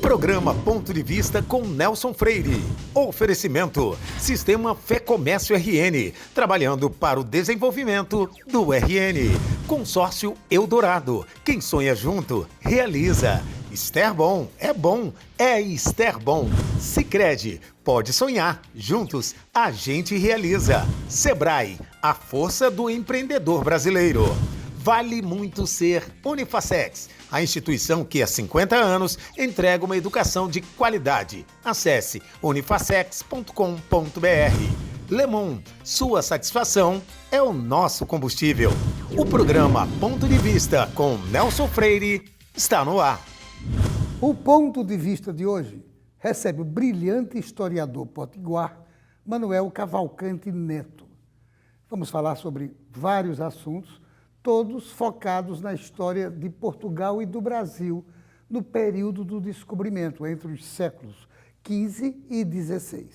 Programa Ponto de Vista com Nelson Freire. Oferecimento: Sistema Fé Comércio RN, trabalhando para o desenvolvimento do RN. Consórcio Eldorado, quem sonha junto, realiza. Esterbom, é Esterbom. Sicredi, pode sonhar, juntos a gente realiza. Sebrae, a força do empreendedor brasileiro. Vale muito ser Unifacex, a instituição que há 50 anos entrega uma educação de qualidade. Acesse unifacex.com.br. Lemon, sua satisfação é o nosso combustível. O programa Ponto de Vista com Nelson Freire está no ar. O Ponto de Vista de hoje recebe o brilhante historiador potiguar Manuel Cavalcante Neto. Vamos falar sobre vários assuntos, todos focados na história de Portugal e do Brasil no período do descobrimento, entre os séculos XV e XVI.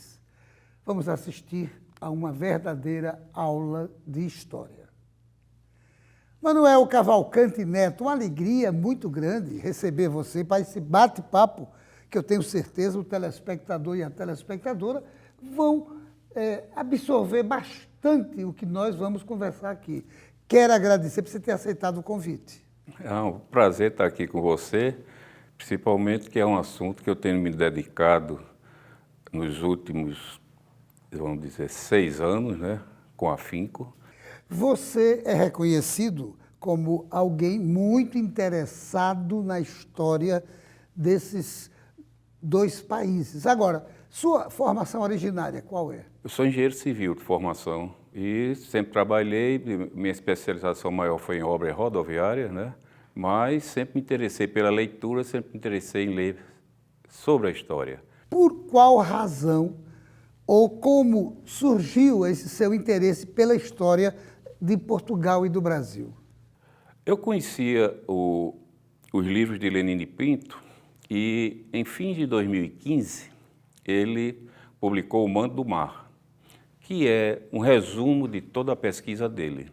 Vamos assistir a uma verdadeira aula de história. Manuel Cavalcante Neto, uma alegria muito grande receber você para esse bate-papo que eu tenho certeza o telespectador e a telespectadora vão absorver bastante o que nós vamos conversar aqui. Quero agradecer por você ter aceitado o convite. É um prazer estar aqui com você, principalmente que é um assunto que eu tenho me dedicado nos últimos, vamos dizer, 6 anos, né, com afinco. Você é reconhecido como alguém muito interessado na história desses dois países. Agora, sua formação originária qual é? Eu sou engenheiro civil de formação e sempre trabalhei, minha especialização maior foi em obras rodoviárias, né? Mas sempre me interessei pela leitura, sempre me interessei em ler sobre a história. Por qual razão ou como surgiu esse seu interesse pela história de Portugal e do Brasil? Eu conhecia os livros de Lenine Pinto e, em fim de 2015, ele publicou O Manto do Mar, que é um resumo de toda a pesquisa dele.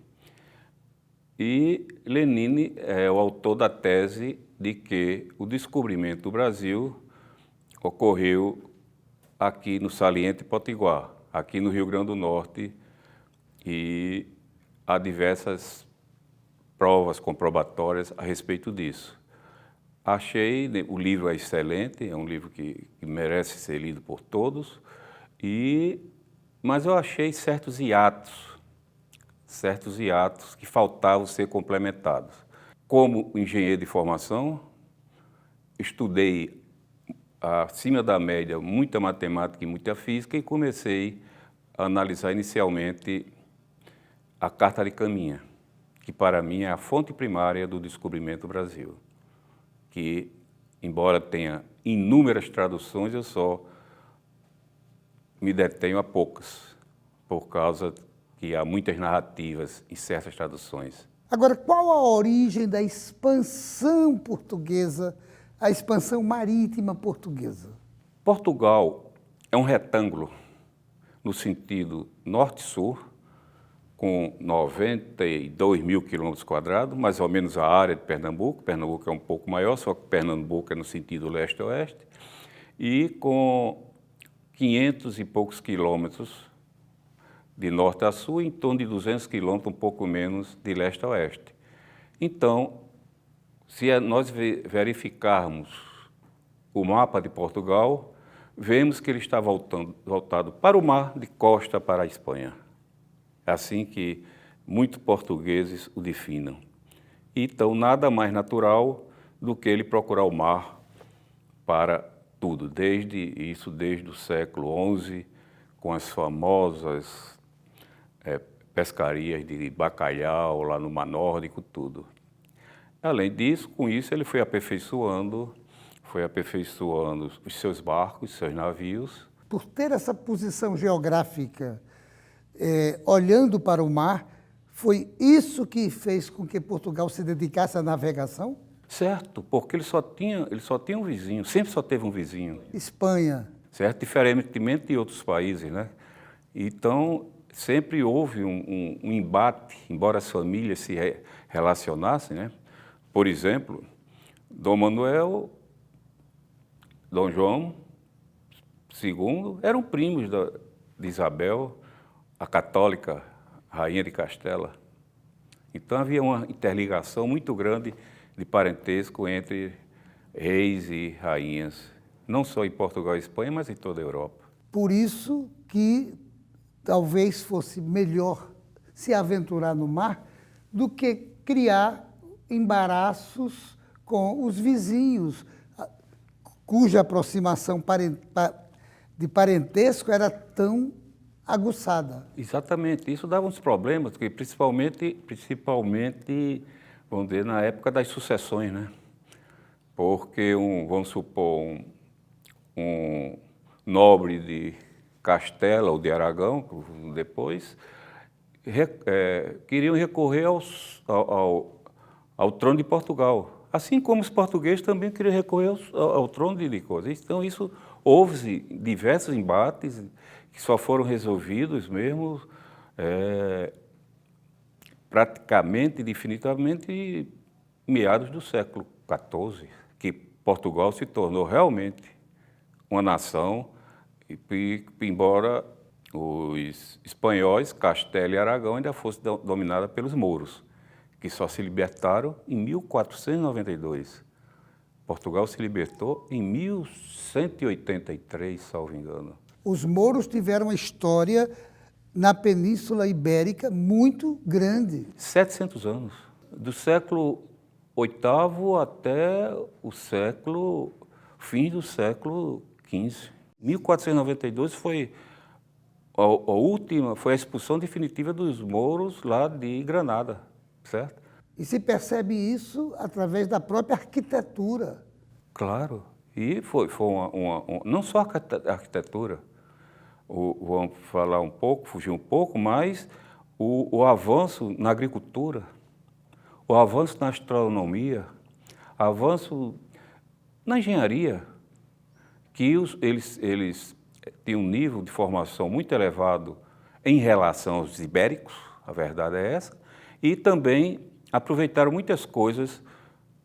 E Lenine é o autor da tese de que o descobrimento do Brasil ocorreu aqui no Saliente Potiguar, aqui no Rio Grande do Norte, e há diversas provas comprobatórias a respeito disso. Achei, o livro é excelente, é um livro que merece ser lido por todos, mas eu achei certos hiatos que faltavam ser complementados. Como engenheiro de formação, estudei acima da média muita matemática e muita física e comecei a analisar inicialmente a Carta de Caminha, que para mim é a fonte primária do descobrimento do Brasil, que, embora tenha inúmeras traduções, eu só me detenho a poucas, por causa que há muitas narrativas em certas traduções. Agora, qual a origem da expansão portuguesa, a expansão marítima portuguesa? Portugal é um retângulo no sentido norte-sul, com 92 mil quilômetros quadrados, mais ou menos a área de Pernambuco. Pernambuco é um pouco maior, só que Pernambuco é no sentido leste-oeste, e com 500 e poucos quilômetros de norte a sul, em torno de 200 quilômetros, um pouco menos, de leste a oeste. Então, se nós verificarmos o mapa de Portugal, vemos que ele está voltado para o mar, de costa para a Espanha. É assim que muitos portugueses o definem. Então, nada mais natural do que ele procurar o mar para tudo, desde o século XI, com as famosas pescarias de bacalhau lá no Mar Nórdico, tudo. Além disso, com isso ele foi aperfeiçoando os seus barcos, seus navios. Por ter essa posição geográfica, olhando para o mar, foi isso que fez com que Portugal se dedicasse à navegação? Certo, porque ele só tinha um vizinho, sempre só teve um vizinho. Espanha. Certo, diferentemente de outros países, né? Então, sempre houve um embate, embora as famílias se relacionassem, né? Por exemplo, Dom Manuel Dom João II eram primos de Isabel, a católica rainha de Castela. Então havia uma interligação muito grande de parentesco entre reis e rainhas, não só em Portugal e Espanha, mas em toda a Europa. Por isso que talvez fosse melhor se aventurar no mar do que criar embaraços com os vizinhos, cuja aproximação de parentesco era tão aguçada. Exatamente, isso dava uns problemas, porque principalmente, vamos dizer, na época das sucessões, né? Porque, vamos supor, um nobre de Castela ou de Aragão, depois, queriam recorrer ao trono de Portugal. Assim como os portugueses também queriam recorrer ao trono de coisas. Então, houve diversos embates que só foram resolvidos mesmo praticamente, definitivamente, meados do século XIV, que Portugal se tornou realmente uma nação, embora os espanhóis, Castela e Aragão, ainda fossem dominados pelos mouros, que só se libertaram em 1492. Portugal se libertou em 1183, salvo engano. Os mouros tiveram uma história na Península Ibérica muito grande. 700 anos, do século VIII até fim do século XV. 1492 foi foi a expulsão definitiva dos mouros lá de Granada, certo? E se percebe isso através da própria arquitetura. Claro, e foi não só a arquitetura, vamos falar fugir um pouco, mas o avanço na agricultura, o avanço na astronomia, avanço na engenharia, que eles tinham um nível de formação muito elevado em relação aos ibéricos, a verdade é essa, e também aproveitaram muitas coisas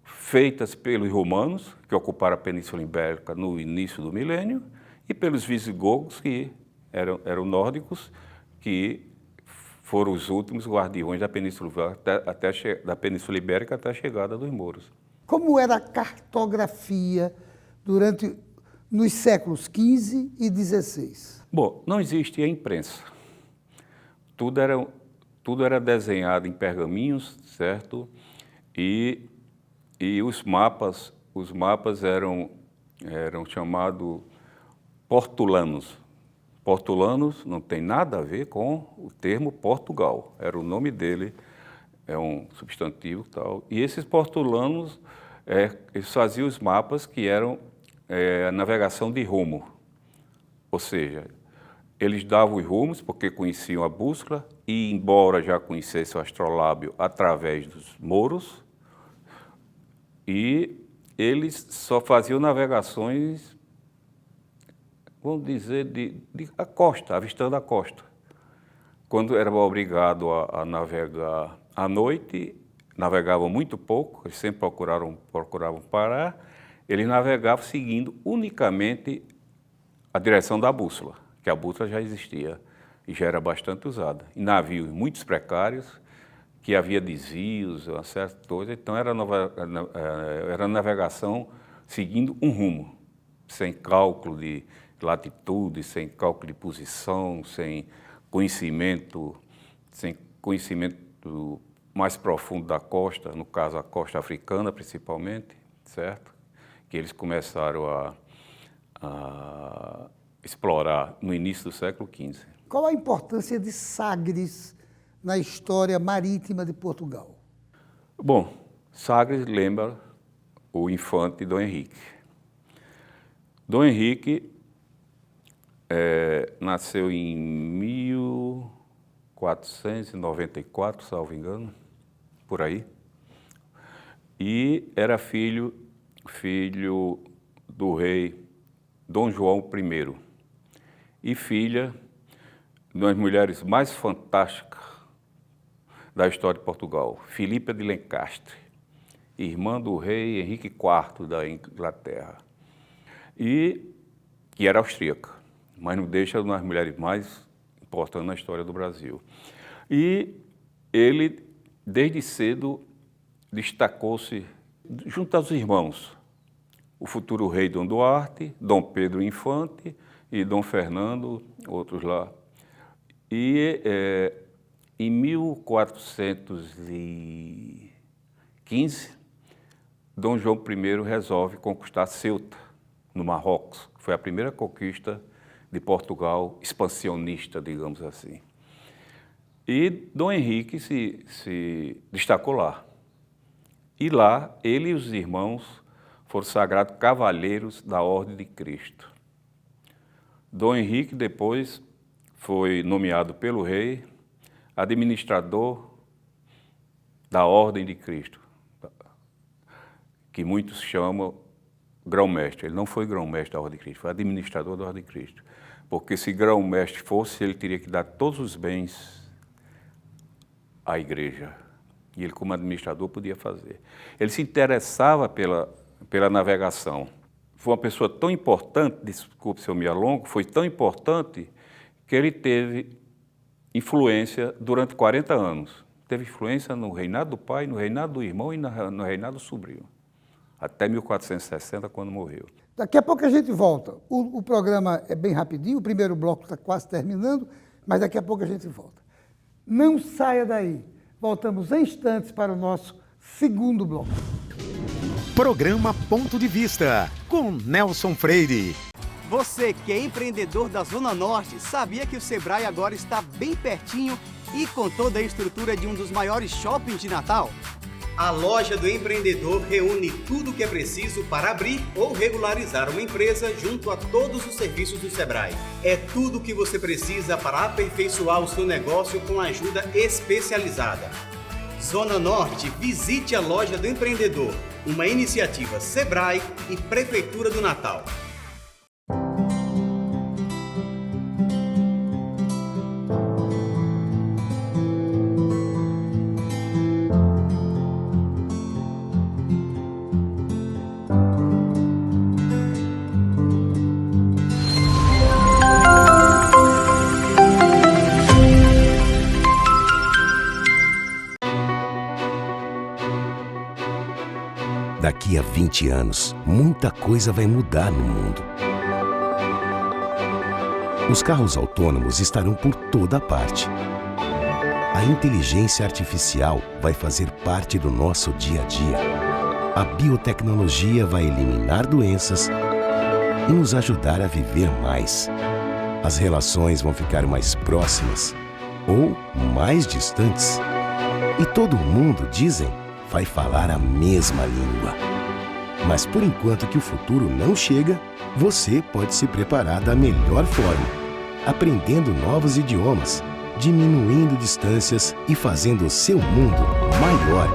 feitas pelos romanos, que ocuparam a Península Ibérica no início do milênio, e pelos visigodos, que eram nórdicos, que foram os últimos guardiões da Península Ibérica até a chegada dos mouros. Como era a cartografia nos séculos XV e XVI? Bom, não existia imprensa. Tudo era desenhado em pergaminhos, certo? E os mapas eram chamados portulanos. Portulanos não tem nada a ver com o termo Portugal. Era o nome dele, é um substantivo e tal. E esses portulanos, eles faziam os mapas que eram a navegação de rumo. Ou seja, eles davam os rumos porque conheciam a bússola e, embora já conhecessem o astrolábio através dos mouros, e eles só faziam navegações, vamos dizer, de a costa, avistando a costa. Quando era obrigado a navegar à noite, navegavam muito pouco, eles sempre procuravam parar, eles navegavam seguindo unicamente a direção da bússola, que a bússola já existia e já era bastante usada. Em navios muito precários, que havia desvios, uma certa coisa, então era navegação seguindo um rumo, sem cálculo de latitude, sem cálculo de posição, sem conhecimento mais profundo da costa, no caso a costa africana principalmente, certo? Que eles começaram a explorar no início do século XV. Qual a importância de Sagres na história marítima de Portugal? Bom, Sagres lembra o infante Dom Henrique. Dom Henrique nasceu em 1494, salvo engano, por aí, e era filho do rei Dom João I e filha de uma das mulheres mais fantásticas da história de Portugal, Filipa de Lencastre, irmã do rei Henrique IV da Inglaterra. e que era austríaca, mas não deixa uma das mulheres mais importantes na história do Brasil. E ele, desde cedo, destacou-se junto aos irmãos, o futuro rei Dom Duarte, Dom Pedro Infante e Dom Fernando, outros lá. E em 1415, Dom João I resolve conquistar Ceuta, no Marrocos. Foi a primeira conquista de Portugal, expansionista, digamos assim. E Dom Henrique se destacou lá. E lá, ele e os irmãos foram sagrados cavalheiros da Ordem de Cristo. Dom Henrique depois foi nomeado pelo rei administrador da Ordem de Cristo, que muitos chamam grão-mestre. Ele não foi grão-mestre da Ordem de Cristo, foi administrador da Ordem de Cristo. Porque se grão-mestre fosse, ele teria que dar todos os bens à igreja. E ele, como administrador, podia fazer. Ele se interessava pela navegação. Foi uma pessoa tão importante, desculpe se eu me alongo, foi tão importante que ele teve influência durante 40 anos. Teve influência no reinado do pai, no reinado do irmão e no reinado do sobrinho. Até 1460, quando morreu. Daqui a pouco a gente volta. O programa é bem rapidinho, o primeiro bloco está quase terminando, mas daqui a pouco a gente volta. Não saia daí. Voltamos em instantes para o nosso segundo bloco. Programa Ponto de Vista, com Nelson Freire. Você que é empreendedor da Zona Norte, sabia que o Sebrae agora está bem pertinho e com toda a estrutura de um dos maiores shoppings de Natal? A loja do empreendedor reúne tudo o que é preciso para abrir ou regularizar uma empresa junto a todos os serviços do Sebrae. É tudo o que você precisa para aperfeiçoar o seu negócio com ajuda especializada. Zona Norte, visite a loja do empreendedor, uma iniciativa Sebrae e Prefeitura do Natal. Daqui a 20 anos, muita coisa vai mudar no mundo. Os carros autônomos estarão por toda parte. A inteligência artificial vai fazer parte do nosso dia a dia. A biotecnologia vai eliminar doenças e nos ajudar a viver mais. As relações vão ficar mais próximas ou mais distantes. E todo mundo, dizem, vai falar a mesma língua. Mas por enquanto que o futuro não chega, você pode se preparar da melhor forma, aprendendo novos idiomas, diminuindo distâncias e fazendo o seu mundo maior.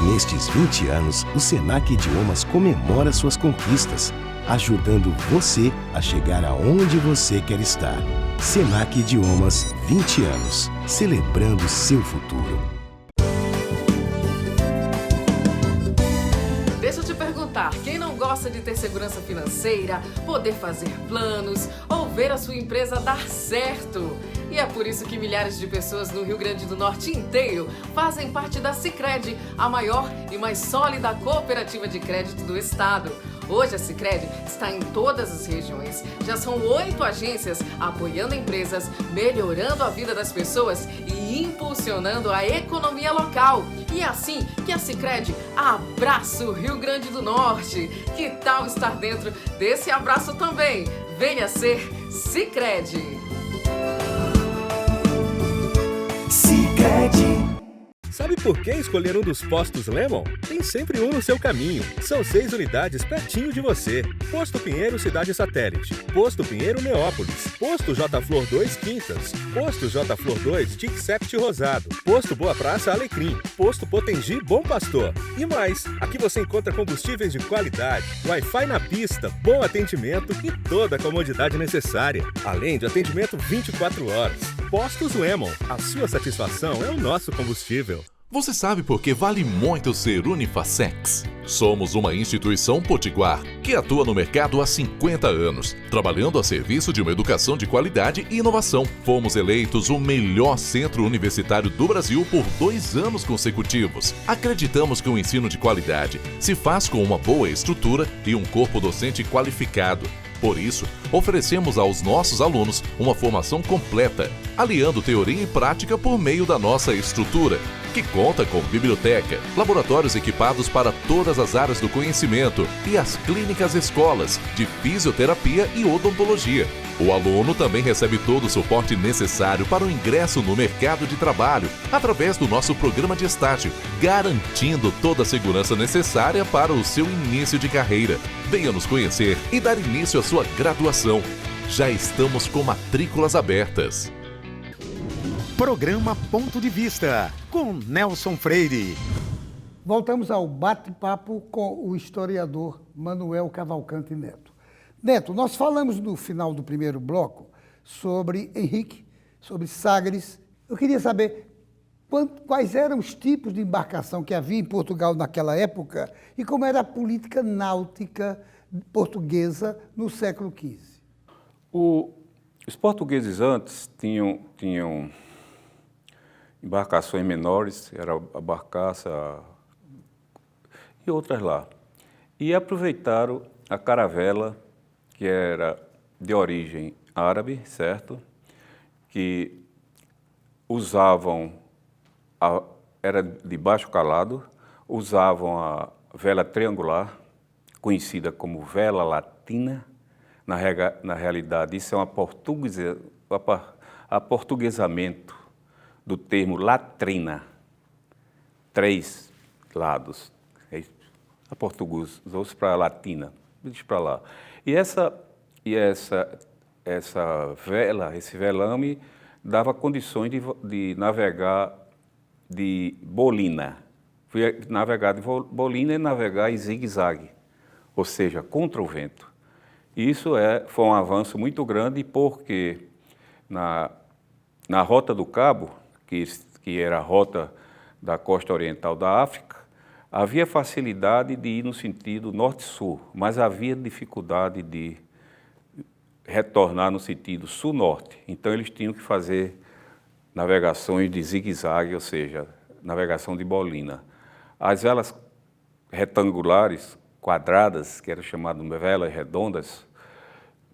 Nestes 20 anos, o Senac Idiomas comemora suas conquistas, ajudando você a chegar aonde você quer estar. Senac Idiomas, 20 anos, celebrando seu futuro. Quem não gosta de ter segurança financeira, poder fazer planos ou ver a sua empresa dar certo? E é por isso que milhares de pessoas no Rio Grande do Norte inteiro fazem parte da Sicredi, a maior e mais sólida cooperativa de crédito do estado. Hoje a Sicredi está em todas as regiões. Já são 8 agências apoiando empresas, melhorando a vida das pessoas e impulsionando a economia local. E é assim que a Sicredi abraça o Rio Grande do Norte. Que tal estar dentro desse abraço também? Venha ser Sicredi. Sicredi. Sabe por que escolher um dos postos Lemon? Tem sempre um no seu caminho. São 6 unidades pertinho de você. Posto Pinheiro Cidade Satélite, Posto Pinheiro Neópolis, Posto J Flor 2 Quintas, Posto J Flor 2 Tic Sept Rosado, Posto Boa Praça Alecrim, Posto Potengi Bom Pastor. E mais, aqui você encontra combustíveis de qualidade, Wi-Fi na pista, bom atendimento e toda a comodidade necessária. Além de atendimento 24 horas. Postos Lemon, a sua satisfação é o nosso combustível. Você sabe por que vale muito ser Unifacex? Somos uma instituição potiguar que atua no mercado há 50 anos, trabalhando a serviço de uma educação de qualidade e inovação. Fomos eleitos o melhor centro universitário do Brasil por 2 anos consecutivos. Acreditamos que o ensino de qualidade se faz com uma boa estrutura e um corpo docente qualificado. Por isso, oferecemos aos nossos alunos uma formação completa, aliando teoria e prática por meio da nossa estrutura, que conta com biblioteca, laboratórios equipados para todas as áreas do conhecimento e as clínicas escolas de fisioterapia e odontologia. O aluno também recebe todo o suporte necessário para o ingresso no mercado de trabalho, através do nosso programa de estágio, garantindo toda a segurança necessária para o seu início de carreira. Venha nos conhecer e dar início à sua graduação. Já estamos com matrículas abertas. Programa Ponto de Vista, com Nelson Freire. Voltamos ao bate-papo com o historiador Manuel Cavalcante Neto. Neto, nós falamos no final do primeiro bloco sobre Henrique, sobre Sagres. Eu queria saber quais eram os tipos de embarcação que havia em Portugal naquela época e como era a política náutica portuguesa no século XV. Os portugueses antes tinham embarcações menores, era a barcaça e outras lá. E aproveitaram a caravela, que era de origem árabe, certo? Que usavam, era de baixo calado, usavam a vela triangular, conhecida como vela latina. Na realidade, isso é um aportuguesamento do termo latrina, 3 lados. Aportuguesou-se para a latina, deixa para lá. E essa vela, esse velame, dava condições de navegar de bolina. Navegar de bolina e navegar em zigue-zague, ou seja, contra o vento. E isso foi um avanço muito grande porque na Rota do Cabo, que era a rota da costa oriental da África, havia facilidade de ir no sentido norte-sul, mas havia dificuldade de retornar no sentido sul-norte. Então, eles tinham que fazer navegações de zigue-zague, ou seja, navegação de bolina. As velas retangulares, quadradas, que eram chamadas velas redondas,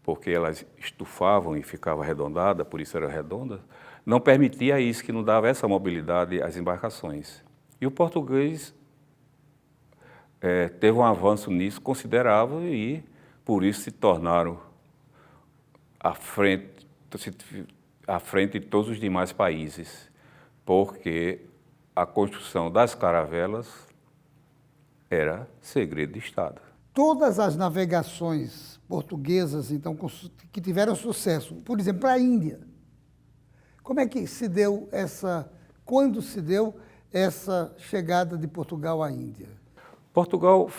porque elas estufavam e ficavam arredondadas, por isso eram redondas, não permitia isso, que não dava essa mobilidade às embarcações. E o português teve um avanço nisso considerável e, por isso, se tornaram à frente de todos os demais países, porque a construção das caravelas era segredo de Estado. Todas as navegações portuguesas, então, que tiveram sucesso, por exemplo, para a Índia, como é que se deu quando se deu essa chegada de Portugal à Índia? Portugal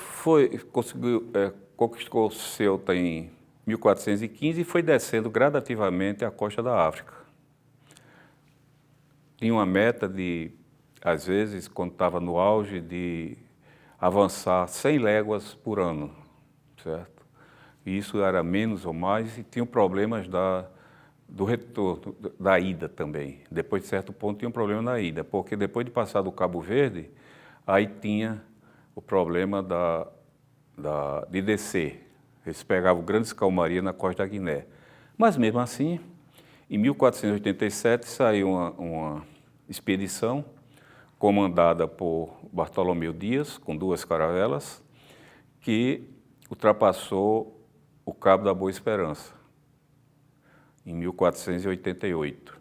conquistou Ceuta em 1415 e foi descendo gradativamente a costa da África. Tinha uma meta de, às vezes, quando estava no auge, de avançar 100 léguas por ano, certo? E isso era menos ou mais e tinham problemas do retorno, da ida também. Depois de certo ponto tinha um problema na ida, porque depois de passar do Cabo Verde, aí tinha o problema de descer. Eles pegavam grandes calmarias na costa da Guiné. Mas mesmo assim, em 1487 saiu uma expedição comandada por Bartolomeu Dias, com 2 caravelas, que ultrapassou o Cabo da Boa Esperança, em 1488.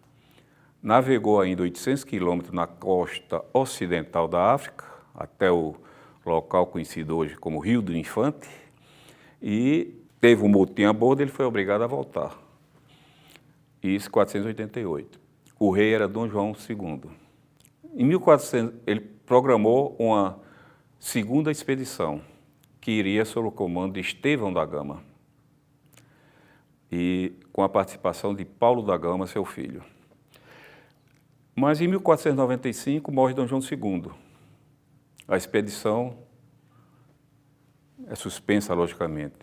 Navegou ainda 800 quilômetros na costa ocidental da África, até o local conhecido hoje como Rio do Infante, e teve um motim a bordo, ele foi obrigado a voltar. Isso em 1488. O rei era Dom João II. Em 1400, ele programou uma segunda expedição, que iria sob o comando de Estevão da Gama, e com a participação de Paulo da Gama, seu filho. Mas em 1495 morre Dom João II. A expedição é suspensa, logicamente.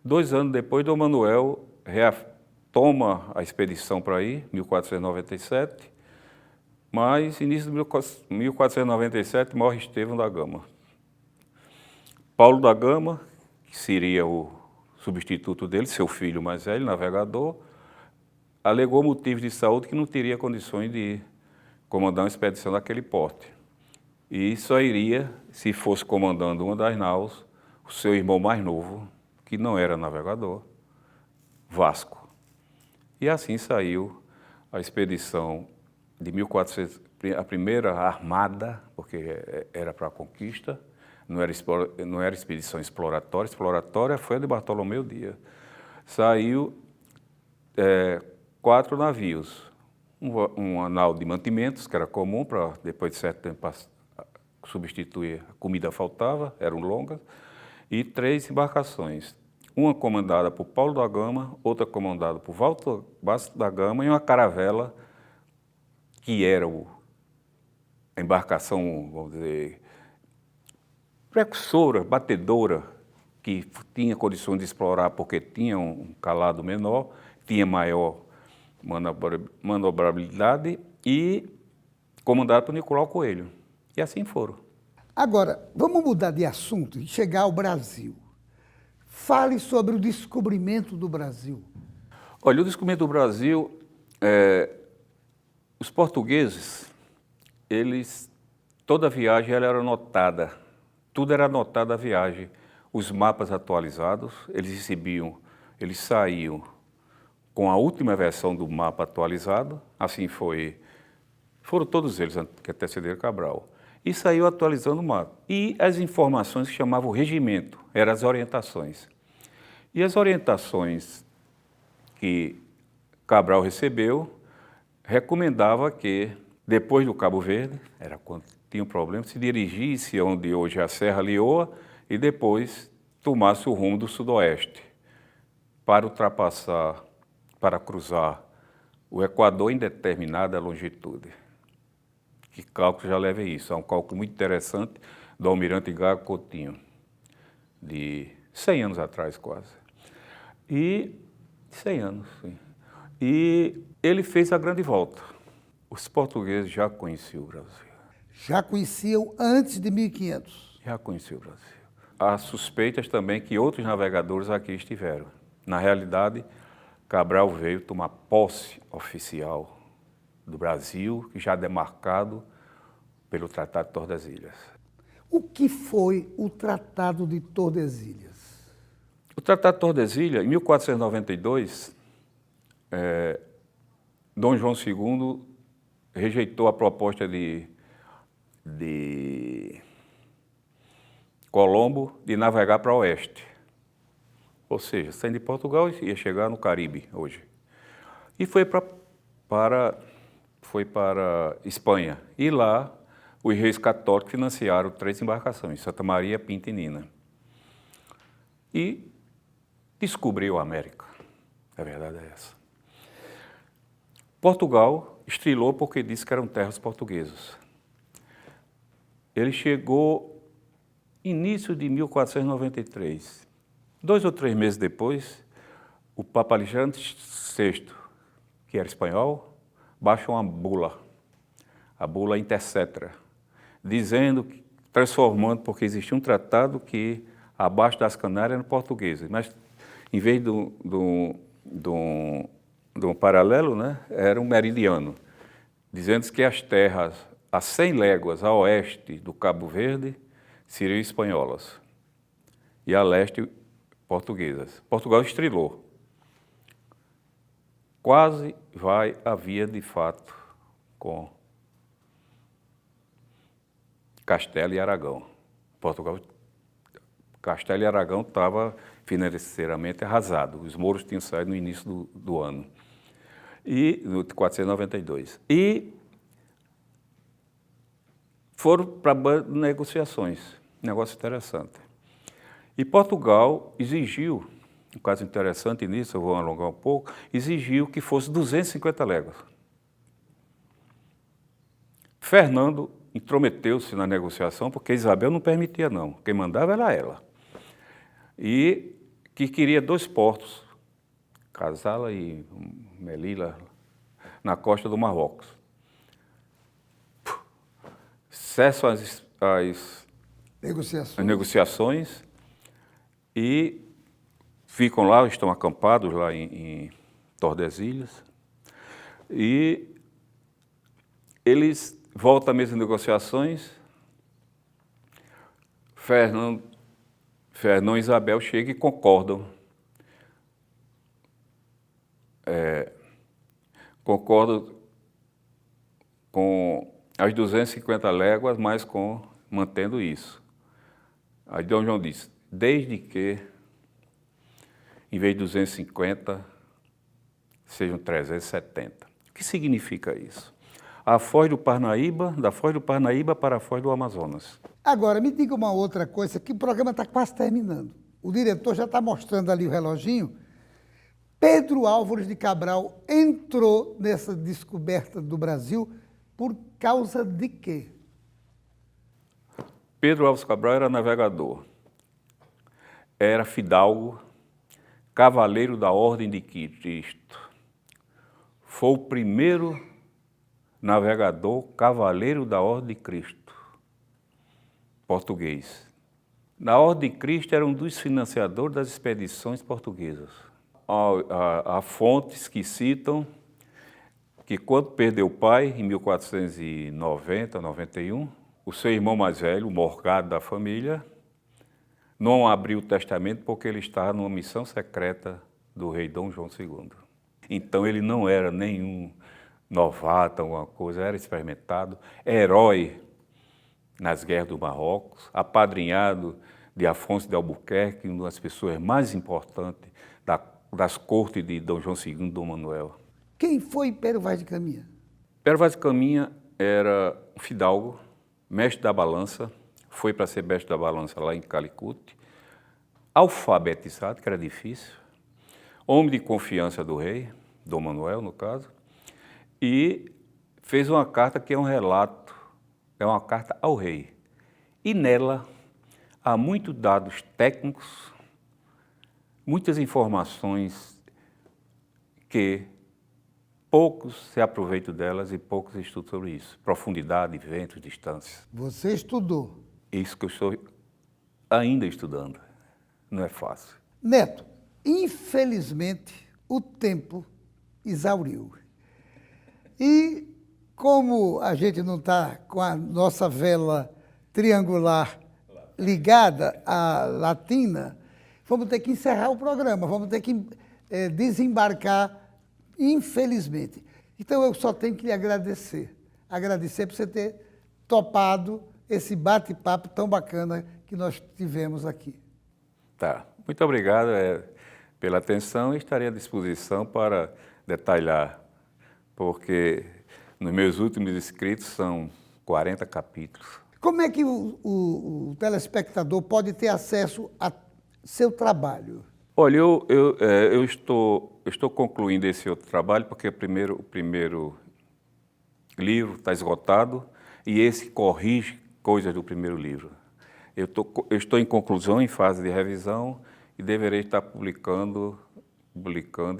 2 anos depois, Dom Manuel toma a expedição para ir, 1497, mas início de 1497 morre Estevão da Gama. Paulo da Gama, que seria o substituto dele, seu filho mais velho, navegador, alegou motivos de saúde que não teria condições de comandar uma expedição daquele porte. E só iria, se fosse comandando uma das naus, o seu irmão mais novo, que não era navegador, Vasco. E assim saiu a expedição de 1400, a primeira armada, porque era para a conquista, não era expedição exploratória. Exploratória foi a de Bartolomeu Dias. Saiu 4 navios, uma nau de mantimentos, que era comum para, depois de certo tempo, substituir a comida faltava, eram longas, e 3 embarcações. Uma comandada por Paulo da Gama, outra comandada por Walter Vasco da Gama e uma caravela que era a embarcação, vamos dizer, precursora, batedora, que tinha condições de explorar porque tinha um calado menor, tinha maior manobrabilidade e comandada por Nicolau Coelho. E assim foram. Agora, vamos mudar de assunto e chegar ao Brasil. Fale sobre o descobrimento do Brasil. Olha, o descobrimento do Brasil, os portugueses, toda a viagem ela era anotada, tudo era anotado a viagem, os mapas atualizados, eles saíam com a última versão do mapa atualizado, assim foram todos eles que antecederam Cabral, e saiu atualizando o mapa. E as informações que chamavam regimento, eram as orientações. E as orientações que Cabral recebeu, recomendava que, depois do Cabo Verde, era quando tinha um problema, se dirigisse onde hoje é a Serra Leoa e depois tomasse o rumo do sudoeste para ultrapassar, para cruzar o Equador em determinada longitude. Que cálculo já leva a isso? É um cálculo muito interessante do almirante Gago Coutinho, de 100 anos atrás quase. 100 anos, sim. E ele fez a grande volta. Os portugueses já conheciam o Brasil. Já conheciam antes de 1500? Já conheciam o Brasil. Há suspeitas também que outros navegadores aqui estiveram. Na realidade, Cabral veio tomar posse oficial do Brasil, já demarcado pelo Tratado de Tordesilhas. O que foi o Tratado de Tordesilhas? O Tratado de Tordesilhas, em 1492, Dom João II rejeitou a proposta de Colombo de navegar para o oeste. Ou seja, saindo de Portugal, ia chegar no Caribe hoje. E foi para Espanha. E lá, os reis católicos financiaram 3 embarcações, Santa Maria, Pinta e Nina. E descobriu a América. A verdade é essa. Portugal estrilou porque disse que eram terras portuguesas. Ele chegou início de 1493. 2 ou 3 meses depois, o Papa Alexandre VI, que era espanhol, baixa uma bula, a bula Intercetra, dizendo, transformando, porque existia um tratado que abaixo das Canárias eram portugueses, mas em vez de um paralelo, né, era um meridiano, dizendo que as terras a 100 léguas a oeste do Cabo Verde seriam espanholas e a leste portuguesas. Portugal estrilou. Quase vai a via de fato com Castela e Aragão. Castela e Aragão estava financeiramente arrasado. Os mouros tinham saído no início do ano, no 492. E foram para negociações, negócio interessante. E Portugal exigiu, um caso interessante nisso, eu vou alongar um pouco, exigiu que fosse 250 léguas. Fernando intrometeu-se na negociação, porque Isabel não permitia, não. Quem mandava era ela. E que queria 2 portos, Casala e Melilla, na costa do Marrocos. Cessam as negociações e ficam lá, estão acampados lá em Tordesilhas, e eles voltam à mesa de negociações. Fernão e Isabel chegam e concordam. Concordam com as 250 léguas, mas mantendo isso. Aí Dom João disse, desde que, em vez de 250, sejam 370. O que significa isso? A Foz do Parnaíba, da Foz do Parnaíba para a Foz do Amazonas. Agora, me diga uma outra coisa, que o programa está quase terminando. O diretor já está mostrando ali o reloginho. Pedro Álvares de Cabral entrou nessa descoberta do Brasil por causa de quê? Pedro Álvares Cabral era navegador, era fidalgo, cavaleiro da Ordem de Cristo. Foi o primeiro navegador, cavaleiro da Ordem de Cristo, português. Na Ordem de Cristo era um dos financiadores das expedições portuguesas. Há fontes que citam que quando perdeu o pai, em 1490, 91, o seu irmão mais velho, o morgado da família, não abriu o testamento porque ele estava numa missão secreta do rei Dom João II. Então ele não era nenhum novato, alguma coisa, era experimentado, herói nas guerras do Marrocos, apadrinhado de Afonso de Albuquerque, uma das pessoas mais importantes das cortes de Dom João II, Dom Manuel. Quem foi Pero Vaz de Caminha? Pero Vaz de Caminha era um fidalgo, mestre da balança, foi para ser mestre da balança lá em Calicut, alfabetizado, que era difícil, homem de confiança do rei, Dom Manuel, no caso, e fez uma carta que é um relato, é uma carta ao rei. E nela há muitos dados técnicos, muitas informações que poucos se aproveitam delas e poucos estudam sobre isso. Profundidade, ventos, distância. Você estudou. Isso que eu estou ainda estudando. Não é fácil. Neto, infelizmente o tempo exauriu. E como a gente não está com a nossa vela triangular ligada à latina, vamos ter que encerrar o programa, vamos ter que desembarcar, infelizmente. Então eu só tenho que lhe agradecer. Agradecer por você ter topado esse bate-papo tão bacana que nós tivemos aqui. Tá. Muito obrigado pela atenção e estarei à disposição para detalhar, porque nos meus últimos escritos são 40 capítulos. Como é que o telespectador pode ter acesso a seu trabalho? Olha, eu estou concluindo esse outro trabalho porque o primeiro livro está esgotado e esse corrige coisas do primeiro livro. Eu estou em conclusão, em fase de revisão e deverei estar publicando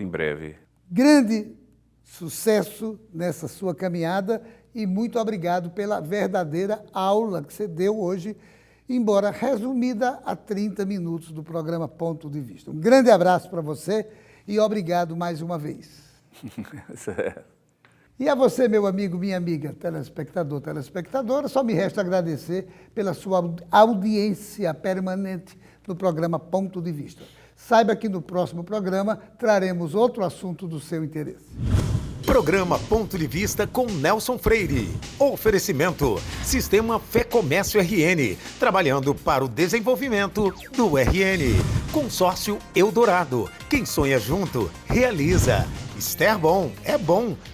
em breve. Grande sucesso nessa sua caminhada e muito obrigado pela verdadeira aula que você deu hoje, embora resumida a 30 minutos do programa Ponto de Vista. Um grande abraço para você e obrigado mais uma vez. E a você, meu amigo, minha amiga, telespectador, telespectadora, só me resta agradecer pela sua audiência permanente no programa Ponto de Vista. Saiba que no próximo programa traremos outro assunto do seu interesse. Programa Ponto de Vista com Nelson Freire. Oferecimento: Sistema Fé Comércio RN, trabalhando para o desenvolvimento do RN. Consórcio Eldorado. Quem sonha junto, realiza. Esterbom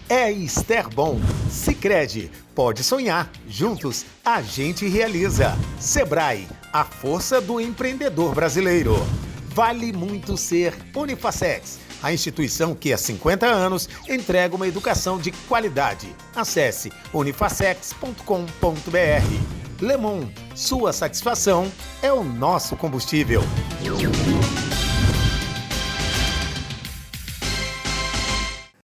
é Esterbom. Sicredi, pode sonhar, juntos a gente realiza. Sebrae, a força do empreendedor brasileiro. Vale muito ser Unifacex. a instituição que há 50 anos entrega uma educação de qualidade. Acesse unifacex.com.br. Lemon, sua satisfação é o nosso combustível.